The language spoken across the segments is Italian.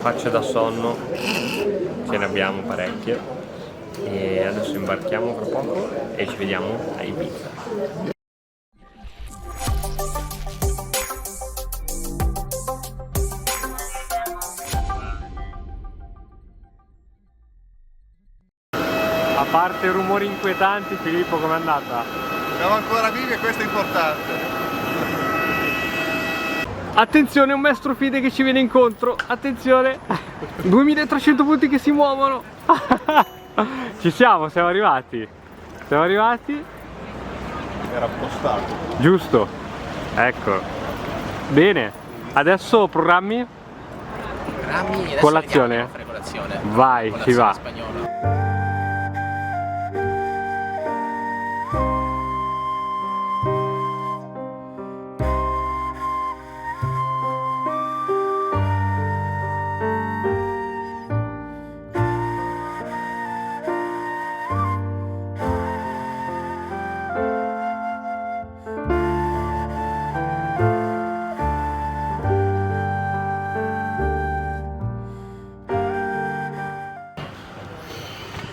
Facce da sonno, ce ne abbiamo parecchie e adesso imbarchiamo fra poco e ci vediamo a Ibiza. A parte rumori inquietanti, Filippo, com'è andata? Siamo ancora vivi e questo è importante. Attenzione, un maestro fide che ci viene incontro. Attenzione, 2300 punti che si muovono. Ci siamo arrivati. Siamo arrivati. Era appostato. Giusto. Ecco. Bene. Adesso programmi? Adesso Colazione? andiamo a fare colazione. Vai, ci va. Spagnola.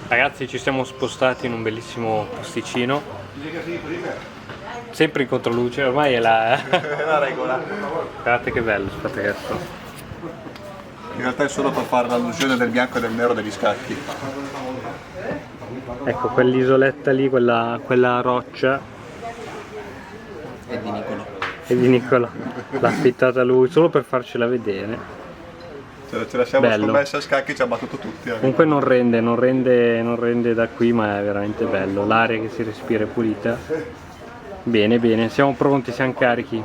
Ragazzi, ci siamo spostati in un bellissimo posticino. Sempre in controluce, ormai è la regola. Guardate che bello, aspetta che adesso. In realtà è solo per fare l'allusione del bianco e del nero degli scacchi. Ecco, quell'isoletta lì, quella roccia E di Nicolo. è di Nicola. L'ha affittata lui solo per farcela vedere. Ce la siamo Bello. scommessa a scacchi, ci ha battuto tutti. Comunque non rende da qui, ma è veramente bello. L'aria che si respira è pulita. Bene, bene, siamo pronti, siamo carichi.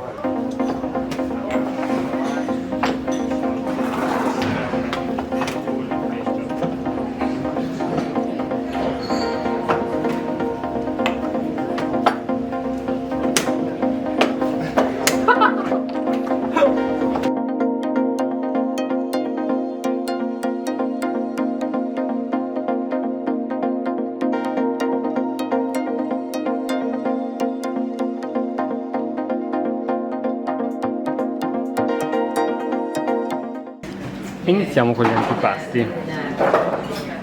Iniziamo con gli antipasti.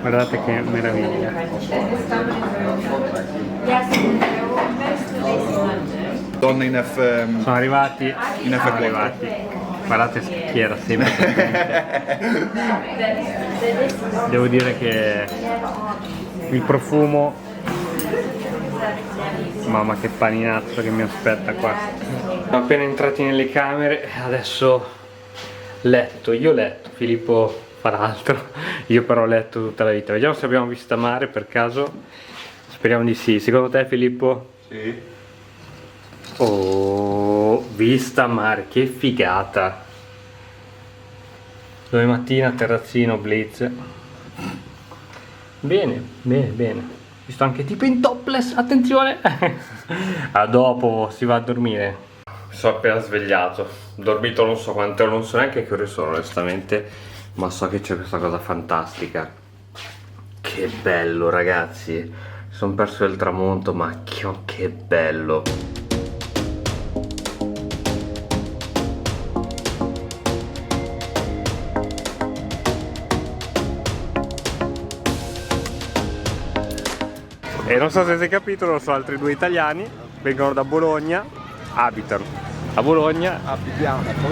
Guardate che meraviglia. Donne in F. Sono arrivati. In F4. Sono arrivati. Guardate chi era sempre. Devo dire che il profumo. Mamma che paninazzo che mi aspetta qua. Siamo appena entrati nelle camere, adesso letto, io letto, Filippo farà altro, io però ho letto tutta la vita. Vediamo se abbiamo vista mare per caso, speriamo di sì. Secondo te, Filippo? Sì. Oh, vista mare, che figata. Domani mattina terrazzino Blitz. Bene, bene, bene. Visto anche tipo in topless, attenzione. A dopo, si va a dormire. Mi sono appena svegliato, ho dormito non so quante ore, non so neanche che ore sono onestamente, ma so che c'è questa cosa fantastica. Che bello, ragazzi, mi sono perso il tramonto, ma che bello. E non so se avete capito, lo so, altri due italiani vengono da Bologna, abitano a Bologna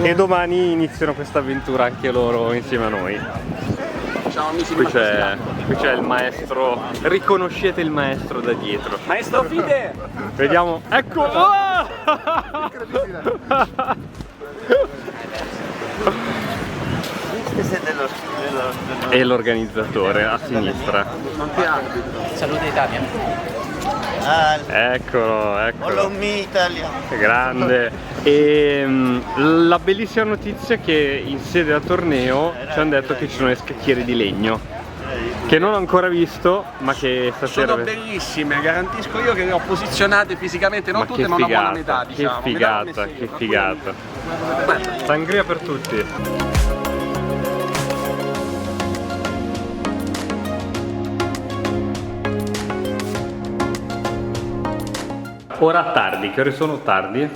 e domani iniziano questa avventura anche loro insieme a noi. Ciao amici. Qui c'è il maestro, riconoscete il maestro da dietro. Maestro Fide! Vediamo, ecco! Oh! E l'organizzatore a sinistra. Saluta Italia. Eccolo, eccolo. Italia. Grande. E la bellissima notizia è che in sede a torneo ci hanno detto che ci sono le scacchiere di legno, che non ho ancora visto, ma che stasera... Sono bellissime, garantisco io che le ho posizionate fisicamente, non Ma tutte, che ma una buona figata, metà, diciamo. che figata, che figata. Sangria per tutti. Ora tardi, che ore sono tardi?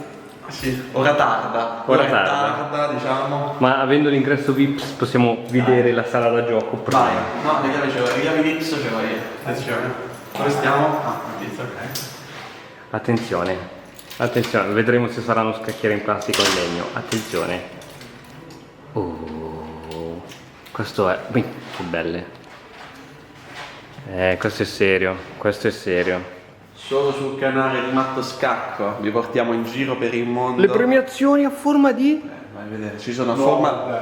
Sì, ora tarda. Ora è tarda. diciamo. Ma avendo l'ingresso VIPs possiamo vedere la sala da gioco prima. Vai, no, le chiavi Vips ce l'ho io. Attenzione. Dove stiamo? Ah, pizza, ok. Attenzione, attenzione, vedremo se saranno scacchiere in plastica o in legno. Attenzione. Oh, questo è... Che belle. Questo è serio, questo è serio. Solo sul canale di Matto Scacco vi portiamo in giro per il mondo. Le premiazioni a forma di... Vai a vedere, ci sono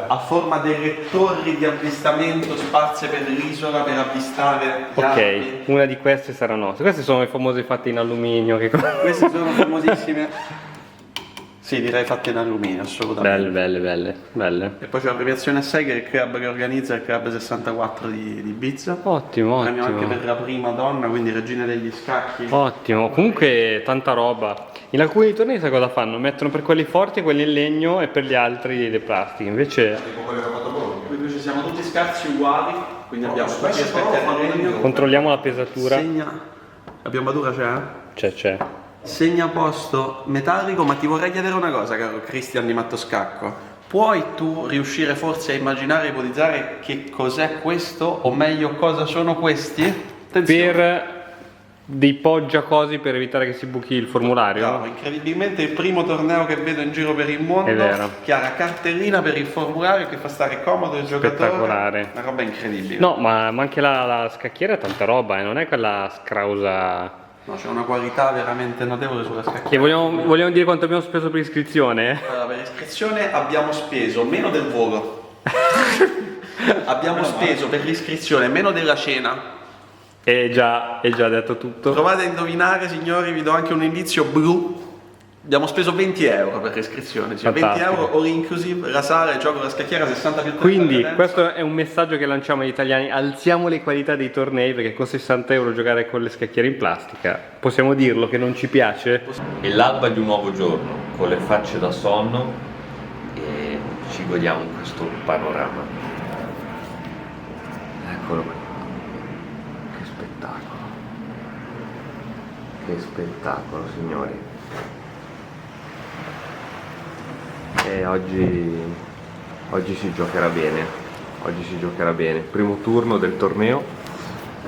a forma delle torri di avvistamento sparse per l'isola per avvistare gli Ok, altri. una di queste sarà nostra. Queste sono le famose fatte in alluminio. Queste sono famosissime. Sì, direi fatte in alluminio, assolutamente. Belle. E poi c'è la premiazione a 6 che è il club che organizza, il club 64 di Ibiza. Ottimo, Premio anche ottimo. per la prima donna, quindi regina degli scacchi. Ottimo, comunque tanta roba. In alcuni tornei sai cosa fanno? Mettono per quelli forti quelli in legno e per gli altri le plastiche. Invece Qui invece siamo tutti scacchi uguali, quindi abbiamo tutti gli scacchi in legno. controlliamo la pesatura. La piombatura c'è? C'è. Segnaposto metallico, ma ti vorrei chiedere una cosa, caro Cristian di Matto Scacco. Puoi tu riuscire forse a immaginare e ipotizzare che cos'è questo? O meglio, cosa sono questi? Attenzione. Per dei poggiacosi per evitare che si buchi il formulario. Bravo, incredibilmente il primo torneo che vedo in giro per il mondo. È vero. Chiara cartellina per il formulario che fa stare comodo il giocatore. Spettacolare. Una roba incredibile. No, ma anche la scacchiera è tanta roba, non è quella scrausa. No, c'è una qualità veramente notevole sulla scacchiera. Che vogliamo dire quanto abbiamo speso per iscrizione? Allora, per iscrizione abbiamo speso meno del volo. Abbiamo speso per l'iscrizione meno della cena. È già detto tutto. Provate a indovinare, signori, vi do anche un indizio blu. Abbiamo speso 20 euro per l'iscrizione, cioè 20 Fantastico. euro all inclusive, la sala, il gioco della scacchiera, 60 più 30 Quindi credenze. questo è un messaggio che lanciamo agli italiani: alziamo le qualità dei tornei, perché con 60 euro giocare con le scacchiere in plastica, possiamo dirlo che non ci piace? È l'alba di un nuovo giorno, con le facce da sonno e ci godiamo questo panorama. Eccolo qui. Che spettacolo. Che spettacolo, signori. E oggi si giocherà bene. Oggi si giocherà bene. Primo turno del torneo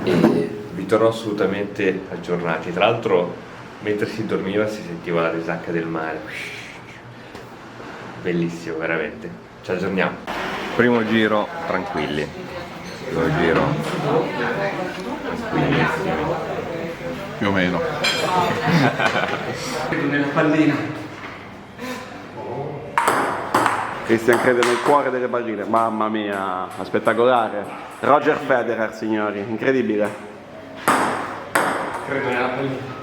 e vi terrò assolutamente aggiornati. Tra l'altro, mentre si dormiva si sentiva la risacca del mare. Bellissimo, veramente. Ci aggiorniamo. Primo giro tranquilli. Primo giro. Più o meno. Nella pallina. Cristian crede nel cuore delle palline, mamma mia, spettacolare. Roger Federer, signori, incredibile. Credo nella pallina.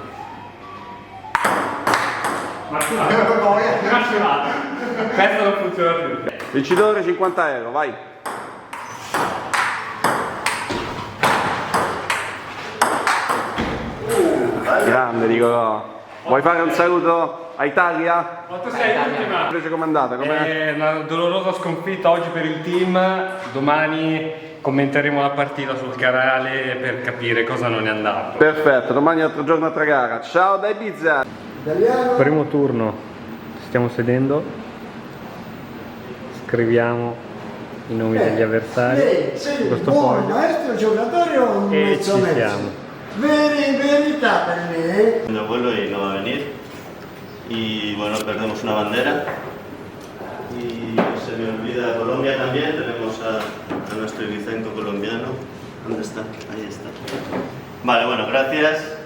Questo non funziona più. Vincitore 50 euro, vai. Grande, Nicolò. Vuoi fare un saluto a Italia? Ma tu sei l'ultima. Invece com'è andata? È una dolorosa sconfitta oggi per il team. Domani commenteremo la partita sul canale per capire cosa non è andato. Perfetto, domani è altro giorno, altra gara. Ciao da Ibiza! Primo turno, stiamo sedendo, scriviamo i nomi degli avversari su questo buon foglio maestro giocatore o un e mezzo ci mezzo? siamo. Verità per me. El abuelo y no va a venir. Y bueno, perdemos una bandera. Y se me olvida Colombia también. Tenemos a nuestro ibicenco colombiano. ¿Dónde está? Ahí está. Vale, bueno, gracias.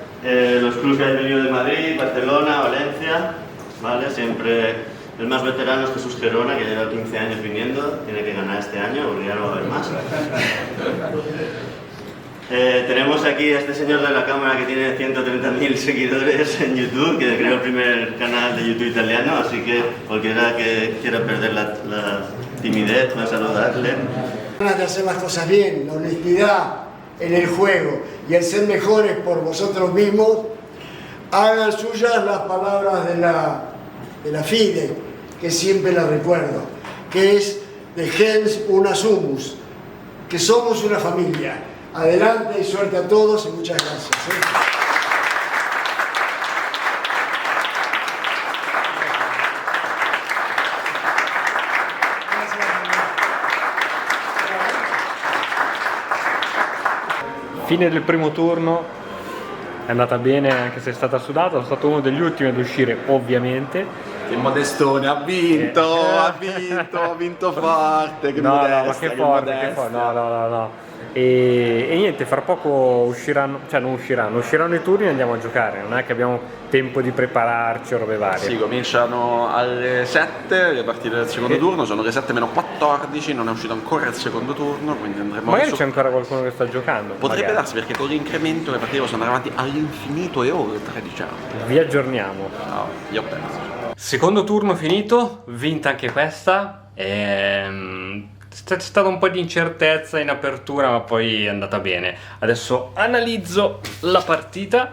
Los clubes que han venido de Madrid, Barcelona, Valencia. Vale, siempre el más veterano es Jesús Gerona, que lleva 15 años viniendo. Tiene que ganar este año porque ya no va a haber más. Tenemos aquí a este señor de la cámara que tiene 130.000 seguidores en YouTube, que creó el primer canal de YouTube italiano, así que cualquiera que quiera perder la timidez puede saludarle. De hacer las cosas bien, la honestidad en el juego y el ser mejores por vosotros mismos, hagan suyas las palabras de la FIDE, que siempre la recuerdo, que es de gens una sumus, que somos una familia. Adelante y suerte a todos y muchas gracias. Fine del primo turno, è andata bene anche se è stata sudata, sono stato uno degli ultimi ad uscire ovviamente. Che modestone, ha vinto forte, che No, modesta, no, ma che forte, che forte, no. E niente, fra poco usciranno, cioè non usciranno i turni e andiamo a giocare, non è che abbiamo tempo di prepararci o robe varie. Sì, cominciano alle 7 le partite del secondo turno, sono le 7:14, non è uscito ancora il secondo turno, quindi andremo Magari c'è ancora qualcuno che sta giocando. Potrebbe magari. darsi, perché con l'incremento le partite possono andare avanti all'infinito e oltre, diciamo. Vi aggiorniamo. No, io penso. Secondo turno finito, vinta anche questa. C'è stata un po' di incertezza in apertura, ma poi è andata bene. Adesso analizzo la partita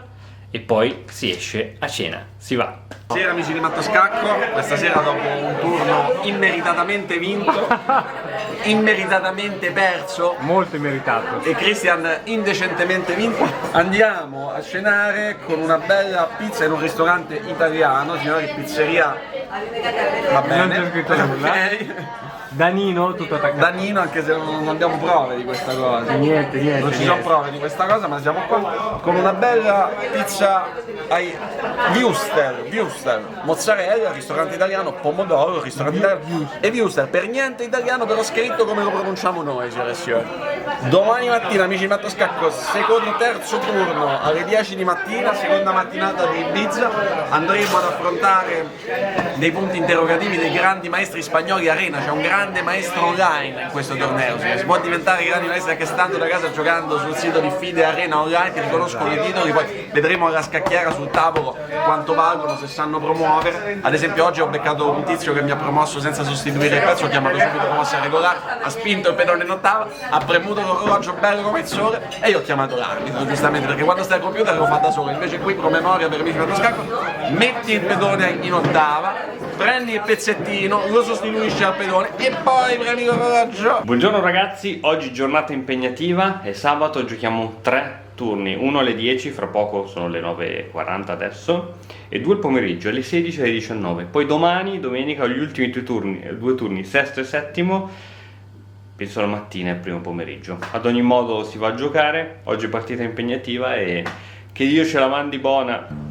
e poi si esce a cena, si va. Buonasera amici di Matto Scacco, questa sera dopo un turno immeritatamente vinto, immeritatamente perso Molto immeritato. e Christian indecentemente vinto, andiamo a cenare con una bella pizza in un ristorante italiano, signori, pizzeria, va bene, Non c'è scritto nulla. ok. Danino, tutto attaccato. Danino, anche se non abbiamo prove di questa cosa. Niente. Non ci sono prove di questa cosa, ma siamo qua con una bella pizza ai Wuster, mozzarella, ristorante italiano, pomodoro, ristorante italiano e Wuster, per niente italiano, però scritto come lo pronunciamo noi, signore e signori. Domani mattina, amici di Matto Scacco, terzo turno alle 10 di mattina, seconda mattinata di Ibiza, andremo ad affrontare dei punti interrogativi dei grandi maestri spagnoli Arena. C'è un grande maestro online in questo torneo, si può diventare grandi maestri anche stando da casa giocando sul sito di Fide Arena online, ti riconoscono i titoli, poi vedremo alla scacchiera sul tavolo quanto valgono, se sanno promuovere. Ad esempio oggi ho beccato un tizio che mi ha promosso senza sostituire il pezzo, ho chiamato subito promossa regolare, ha spinto il pedone in ottava, ha premuto l'orologio bello come il sole e io ho chiamato l'arbitro, giustamente, perché quando stai al computer lo fa da solo, invece qui promemoria per amici di Scacco, metti il pedone in ottava, prendi il pezzettino, lo sostituisci al pedone e poi premi l'orologio. Buongiorno ragazzi, oggi giornata impegnativa, è sabato, giochiamo 3 turni, uno alle 10, fra poco sono le 9:40 adesso, e 2 il pomeriggio, alle 16 e alle 19. Poi domani, domenica, ho gli ultimi 2 turni, sesto e settimo, penso la mattina e il primo pomeriggio. Ad ogni modo si va a giocare, oggi è partita impegnativa e che Dio ce la mandi buona.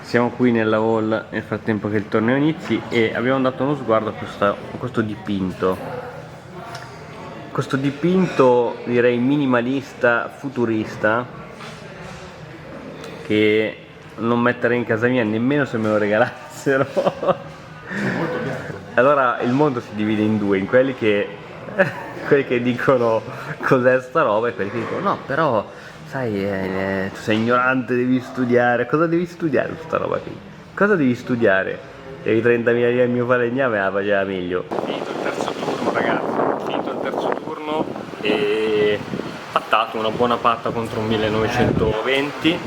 Siamo qui nella hall nel frattempo che il torneo inizi e abbiamo dato uno sguardo a questo dipinto. Questo dipinto direi minimalista, futurista, che non metterei in casa mia nemmeno se me lo regalassero. Allora il mondo si divide in due, in quelli che dicono cos'è sta roba e quelli che dicono no, però sai, tu sei ignorante, devi studiare. Cosa devi studiare questa roba qui? Cosa devi studiare? Devi 30.000 lire al mio falegname, la faceva meglio. Finito il terzo turno ragazzi, finito il terzo turno e pattato una buona patta contro un 1920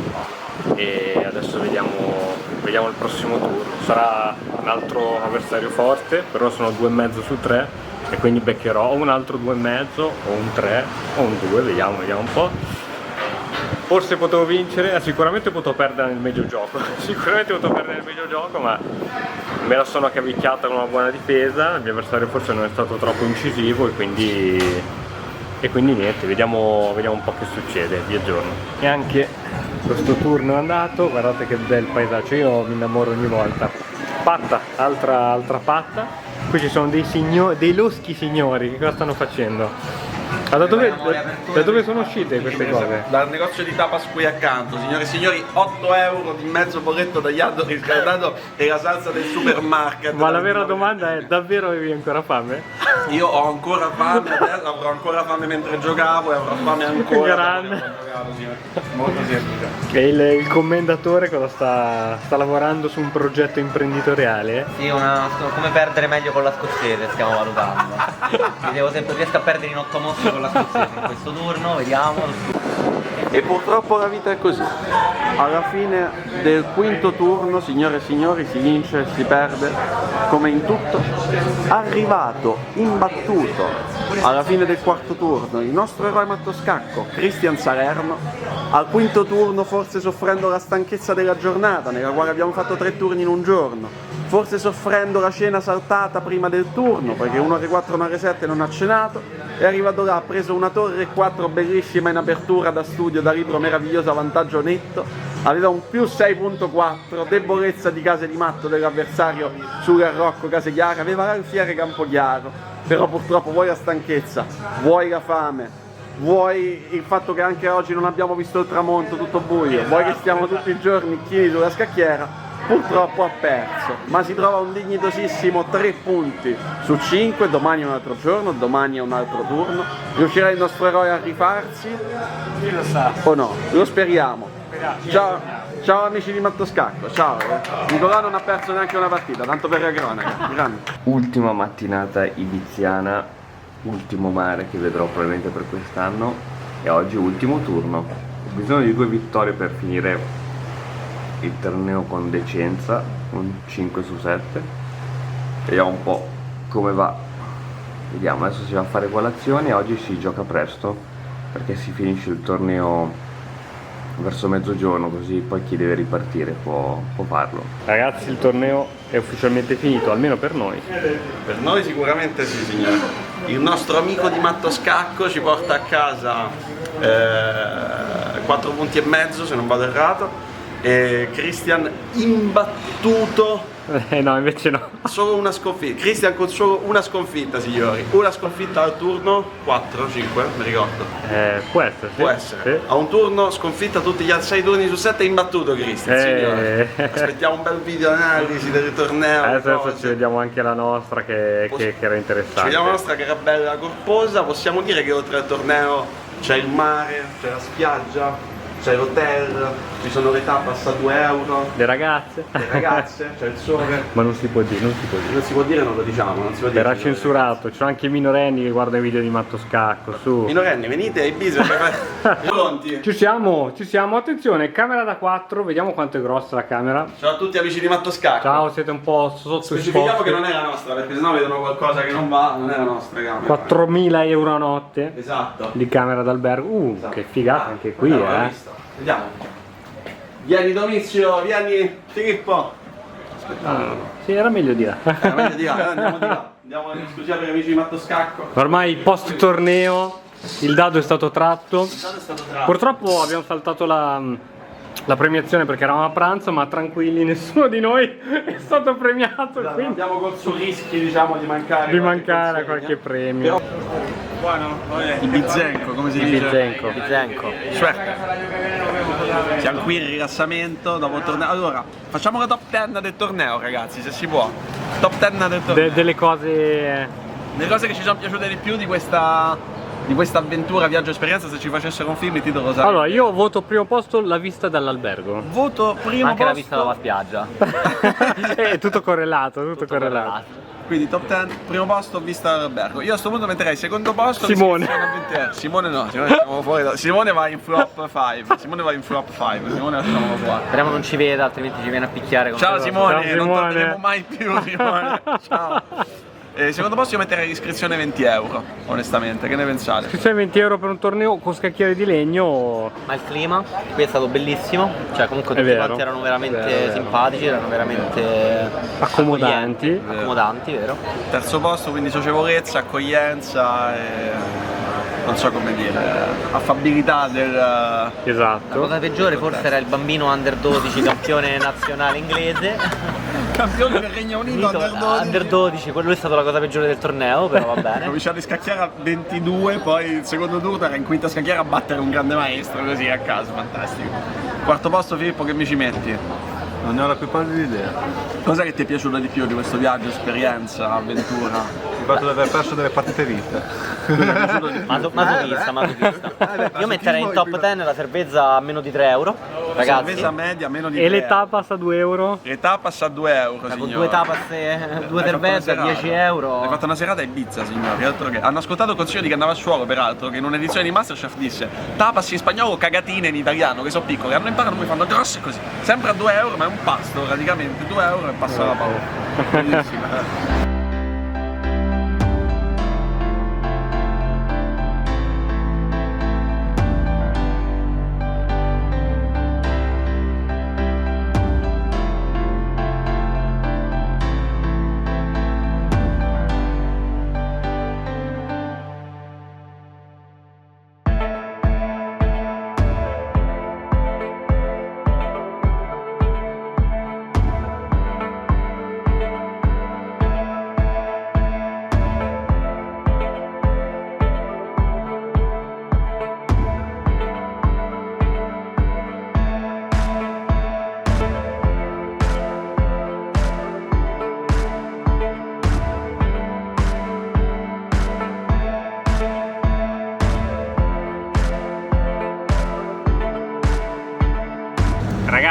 e adesso vediamo il prossimo turno. Sarà un altro avversario forte, però sono 2,5 su 3 e quindi beccherò o un altro 2,5 o un 3 o un 2, vediamo un po'. Forse potevo vincere, sicuramente potevo perdere nel medio gioco, ma me la sono cavicchiata con una buona difesa, il mio avversario forse non è stato troppo incisivo e quindi niente, vediamo un po' che succede, vi aggiorno. E anche questo turno è andato, guardate che bel paesaggio, io mi innamoro ogni volta. Patta, altra patta, qui ci sono dei loschi signori, che cosa stanno facendo? Ma da dove sono uscite queste cose? Dal negozio di tapas qui accanto, signore e signori, 8 euro di mezzo bolletto tagliato, riscaldato e la salsa del supermarket. Ma la vera domanda è, davvero avevi ancora fame? Io ho ancora fame, adesso avrò ancora fame mentre giocavo e avrò fame ancora. Grande. Molto semplice. E il commendatore cosa sta lavorando su un progetto imprenditoriale? Sì, come perdere meglio con la scozzese stiamo valutando. Vedevo sempre riesco a perdere in 8 mosse con la scozzese in questo turno, vediamo. E purtroppo la vita è così. Alla fine del quinto turno, signore e signori, si vince e si perde, come in tutto. Arrivato, imbattuto, alla fine del quarto turno, il nostro eroe Matto Scacco, Christian Salerno, al quinto turno forse soffrendo la stanchezza della giornata, nella quale abbiamo fatto 3 turni in un giorno, forse soffrendo la cena saltata prima del turno, perché 1-4 1-7 non ha cenato, è arrivato là, ha preso una torre 4 bellissima in apertura da studio, da libro meravigliosa, vantaggio netto, aveva un più 6.4, debolezza di Case di Matto dell'avversario sul Rocco Casechiara, aveva l'alfiere Campochiaro, però purtroppo vuoi la stanchezza, vuoi la fame, vuoi il fatto che anche oggi non abbiamo visto il tramonto, tutto buio, vuoi che stiamo tutti i giorni chini sulla scacchiera, purtroppo ha perso, ma si trova un dignitosissimo 3 punti su 5, domani è un altro giorno, domani è un altro turno, riuscirà il nostro eroe a rifarsi? Chi lo sa? O no? Lo speriamo. Ciao, ciao amici di Mattoscacco, ciao. Nicolò non ha perso neanche una partita, tanto per la cronaca. Grande. Ultima mattinata ibiziana, ultimo mare che vedrò probabilmente per quest'anno e oggi ultimo turno. Ho bisogno di 2 vittorie per finire il torneo con decenza, un 5 su 7. Vediamo un po' come va. Vediamo, adesso si va a fare colazione e oggi si gioca presto perché si finisce il torneo verso mezzogiorno, così poi chi deve ripartire può farlo. Ragazzi, il torneo è ufficialmente finito, almeno per noi. Per noi sicuramente sì, signore. Il nostro amico di Mattoscacco ci porta a casa 4 punti e mezzo, se non vado errato, e Christian imbattuto. No, invece no. Solo una sconfitta. Christian con solo una sconfitta, signori. Una sconfitta al turno, 4, 5, mi ricordo. Può essere, sì. Può essere. Sì. A un turno sconfitta tutti gli altri 6 turni su 7 imbattuto Christian, signore. Aspettiamo un bel video analisi del torneo. Adesso ci vediamo anche la nostra che era interessante. Ci vediamo la nostra che era bella corposa. Possiamo dire che oltre al torneo c'è il mare, c'è la spiaggia, c'è l'hotel, ci sono le tapas a 2 euro, Le ragazze. c'è il sole. Ma non si può dire, non si può dire. Non si può dire, non lo diciamo, non si può dire. Verrà censurato, ci sono anche i minorenni che guardano i video di Mattoscacco, su. Minorenni, venite ai Ibiza. Pronti? Ci siamo, attenzione, camera da 4, vediamo quanto è grossa la camera. Ciao a tutti amici di Mattoscacco. Ciao, siete un po' sotto Specifichiamo che non è la nostra, perché sennò vedono qualcosa che non va, non è la nostra camera. 4.000 euro a notte Esatto. di camera d'albergo. Esatto. Che figata anche qui, L'ho vista. Vediamo. Vieni Domizio, vieni Filippo. Sì, era meglio di là. Meglio di là, andiamo di là. Andiamo in esclusiva per gli amici di Mattoscacco. Ormai post torneo il dado è stato tratto. Purtroppo abbiamo saltato la premiazione perché eravamo a pranzo, ma tranquilli, nessuno di noi è stato premiato. Quindi Andiamo col suo rischio, diciamo, di mancare. mancare qualche premio. Buono, Ibizenco, come si dice? Ibizenco. Siamo qui in rilassamento dopo il torneo. Allora, facciamo la top 10 del torneo, ragazzi, se si può. Top 10 del torneo. Delle cose. Le cose che ci sono piaciute di più di questa avventura, viaggio, esperienza. Se ci facessero un film, il titolo lo sai. Allora, io voto primo posto la vista dall'albergo. Voto primo Anche posto. la vista dalla spiaggia. È tutto correlato, tutto correlato. Quindi top 10, primo posto, vista dall'albergo. Io a sto punto metterei secondo posto Simone. Simone no, siamo fuori Simone va in flop 5. Simone va in flop 5. Simone lasciamolo fuori. Speriamo non ci veda, altrimenti ci viene a picchiare con Ciao queste cose. Simone, Ciao, non Simone. torneremo mai più Simone. Ciao. Secondo posto io metterei l'iscrizione 20 euro, onestamente, che ne pensate? Ci 20 euro per un torneo con scacchiere di legno. Ma il clima qui è stato bellissimo, cioè comunque tutti vero, quanti erano veramente vero. simpatici, erano veramente Accomodanti. accomodanti, vero? Terzo posto, quindi socievolezza, accoglienza e non so come dire, affabilità del... La Esatto. cosa peggiore forse era il bambino under 12 campione nazionale inglese. campione del Regno Unito, Under 12, quello è stata la cosa peggiore del torneo, però va bene. Cominciato a scacchiare a 22, poi il secondo turno era in quinta scacchiera a battere un grande maestro, così a caso, fantastico. Quarto posto Filippo, che mi ci metti? Non ne ho la più pallida idea. Cos'è che ti è piaciuto di più di questo viaggio, esperienza, avventura? Il fatto di aver perso delle partite vinte. Masochista. Io metterei in top 10 la cerveza a meno di 3 euro, ragazzi. Cerveza media meno di E 3 le euro. tapas a 2 euro? Le tapas a 2 euro, Con signore. 2 tapas e 2 cerveze a 10 euro. Hai fatto una serata a Ibiza, signori, altro che... Hanno ascoltato il consiglio di Cannavacciuolo, peraltro, che in un'edizione di Masterchef disse tapas in spagnolo, cagatine in italiano, che sono piccole. Hanno imparato, mi fanno grosse così. Sempre a 2 euro, ma è un pasto, praticamente. 2 euro e passa la paura. Bellissimo.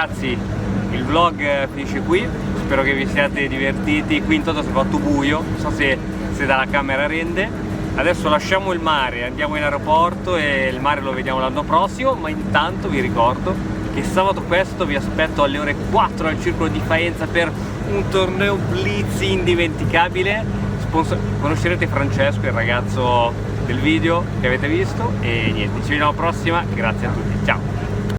ragazzi, il vlog finisce qui, spero che vi siate divertiti. Qui intanto si è fatto buio, non so se dalla camera rende. Adesso lasciamo il mare, andiamo in aeroporto e il mare lo vediamo l'anno prossimo, ma intanto vi ricordo che sabato questo vi aspetto alle ore 4 al Circolo di Faenza per un torneo blitz indimenticabile. Conoscerete Francesco, il ragazzo del video che avete visto, e niente, ci vediamo alla prossima, grazie a tutti, ciao!